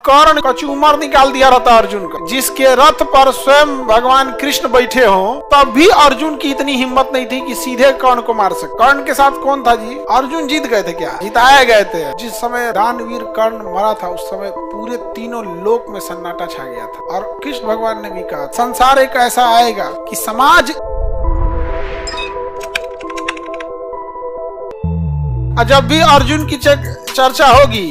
कर्ण कचूमर निकाल दिया रहता अर्जुन का, जिसके रथ पर स्वयं भगवान कृष्ण बैठे हो, तब भी अर्जुन की इतनी हिम्मत नहीं थी कि सीधे कर्ण को मार सके। कर्ण के साथ कौन था जी? अर्जुन जीत गए थे क्या? जिताए गए थे। जिस समय दानवीर कर्ण मरा था उस समय पूरे तीनों लोक में सन्नाटा छा गया था। और कृष्ण भगवान ने भी कहा संसार एक ऐसा आएगा कि समाज जब भी अर्जुन की चर्चा होगी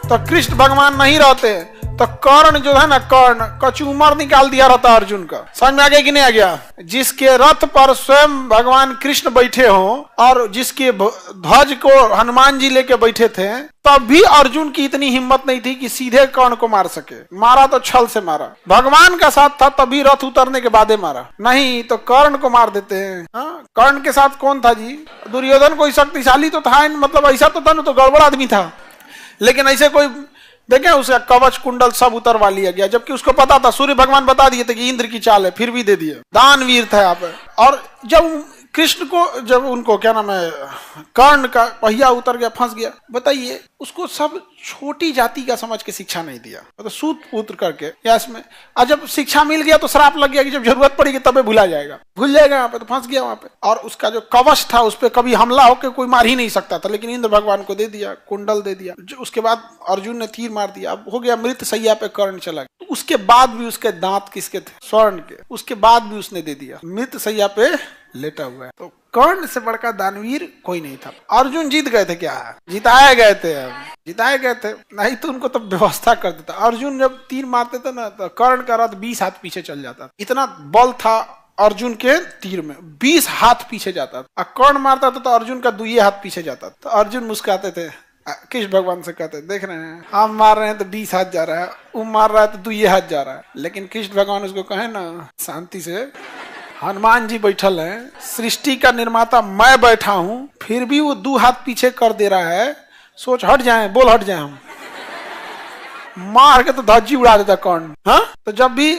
तो कृष्ण भगवान नहीं रहते तो कर्ण जो है ना, कर्ण कचूमर निकाल दिया रहता अर्जुन का। समझ में आ गया कि नहीं आ गया? जिसके रथ पर स्वयं भगवान कृष्ण बैठे हो और जिसके ध्वज को हनुमान जी लेके बैठे थे, तब भी अर्जुन की इतनी हिम्मत नहीं थी कि सीधे कर्ण को मार सके। मारा तो छल से मारा। भगवान का साथ था तभी रथ उतरने के बाद मारा, नहीं तो कर्ण को मार देते हैं। कर्ण के साथ कौन था जी? दुर्योधन कोई शक्तिशाली तो था, मतलब ऐसा तो था ना, तो गड़बड़ आदमी था, लेकिन ऐसे कोई देखे उसका कवच कुंडल सब उतरवा लिया गया, जबकि उसको पता था, सूर्य भगवान बता दिए थे कि इंद्र की चाल है, फिर भी दे दिए। दानवीर था यहाँ पे। और जब कृष्ण को, जब उनको क्या नाम है, कर्ण का पहिया उतर गया, फंस गया, बताइए उसको सब छोटी जाति का समझ के शिक्षा नहीं दिया, तो सूत पुत्र करके या इसमें। और जब शिक्षा मिल गया तो श्राप लग गया कि जब जरूरत पड़ेगी तबे भुला जाएगा, भूल जाएगा यहाँ पे, तो फंस गया वहां पे। और उसका जो कवच था उस पर कभी हमला होकर कोई मार ही नहीं सकता था, लेकिन इंद्र भगवान को दे दिया, कुंडल दे दिया। उसके बाद अर्जुन ने तीर मार दिया, अब हो गया मृत सैया पे कर्ण चला गया। तो उसके बाद भी उसके दांत किसके थे? स्वर्ण के। उसके बाद भी उसने दे दिया, मृत सैया पे लेटा हुआ है। तो कर्ण से बढ़कर दानवीर कोई नहीं था। अर्जुन जीत गए थे क्या? जिताए गए थे। जिताए गए थे, नहीं तो उनको तो व्यवस्था कर देता। अर्जुन जब तीर मारते थे ना तो कर्ण का रथ 20 हाथ पीछे चल जाता, इतना बल था अर्जुन के तीर में, 20 हाथ पीछे जाता था। कर्ण मारता था तो अर्जुन का 2 हाथ पीछे जाता। तो अर्जुन मुस्कुराते थे, कृष्ण भगवान से कहते, देख रहे हैं हम मार रहे हैं तो 20 हाथ जा रहा है, वो मार रहा है तो 2 हाथ जा रहा है। लेकिन कृष्ण भगवान उसको कहे ना शांति से, हनुमान जी बैठल हैं, सृष्टि का निर्माता मैं बैठा हूं, फिर भी वो 2 हाथ पीछे कर दे रहा है। सोच हट जाए, बोल हट जाए, हम मार के तो धज्जी उड़ा देता कर्ण। हाँ, तो जब भी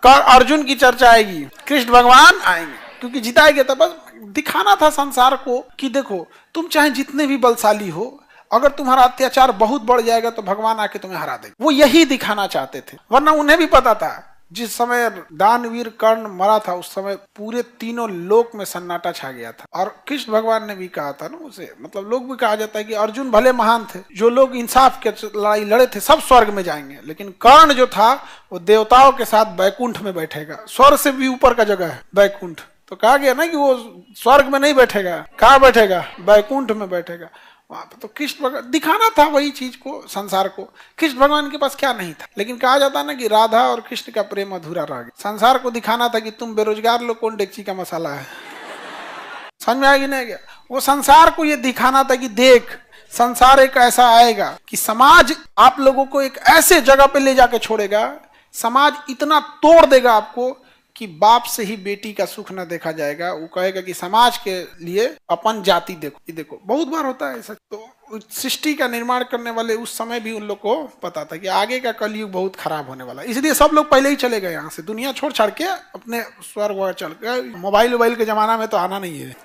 अर्जुन की चर्चा आएगी कृष्ण भगवान आएंगे, क्योंकि जिताएंगे। तो बस दिखाना था संसार को कि देखो तुम चाहे जितने भी बलशाली हो, अगर तुम्हारा अत्याचार बहुत बढ़ जाएगा तो भगवान आके तुम्हें हरा देगा। वो यही दिखाना चाहते थे, वरना उन्हें भी पता था जिस समय दानवीर कर्ण मरा था उस समय पूरे तीनों लोक में सन्नाटा छा गया था। और कृष्ण भगवान ने भी कहा था ना उसे, मतलब लोग भी कहा जाता है कि अर्जुन भले महान थे, जो लोग इंसाफ के लड़ाई लड़े थे सब स्वर्ग में जाएंगे, लेकिन कर्ण जो था वो देवताओं के साथ बैकुंठ में बैठेगा। स्वर्ग से भी ऊपर का जगह है बैकुंठ। तो कहा गया ना कि वो स्वर्ग में नहीं बैठेगा, कहाँ बैठेगा? बैकुंठ में बैठेगा। वहां पे तो कृष्ण भगवान दिखाना था वही चीज को, संसार को। कृष्ण भगवान के पास क्या नहीं था, लेकिन कहा जाता ना कि राधा और कृष्ण का प्रेम अधूरा रह गया। संसार को दिखाना था कि तुम बेरोजगार लोग कौन डेगची का मसाला है। समझ में आएगी नहीं गया? वो संसार को ये दिखाना था कि देख संसार एक ऐसा आएगा कि समाज आप लोगों को एक ऐसे जगह पे ले जाके छोड़ेगा, समाज इतना तोड़ देगा आपको कि बाप से ही बेटी का सुख न देखा जाएगा। वो कहेगा कि समाज के लिए अपन जाति देखो। ये देखो बहुत बार होता है ऐसा। तो सृष्टि का निर्माण करने वाले उस समय भी उन लोग को पता था कि आगे का कलयुग बहुत खराब होने वाला है, इसलिए सब लोग पहले ही चले गए यहाँ से, दुनिया छोड़ छाड़ के अपने स्वर्ग चल गए। मोबाइल वोबाइल के जमाना में तो आना नहीं है।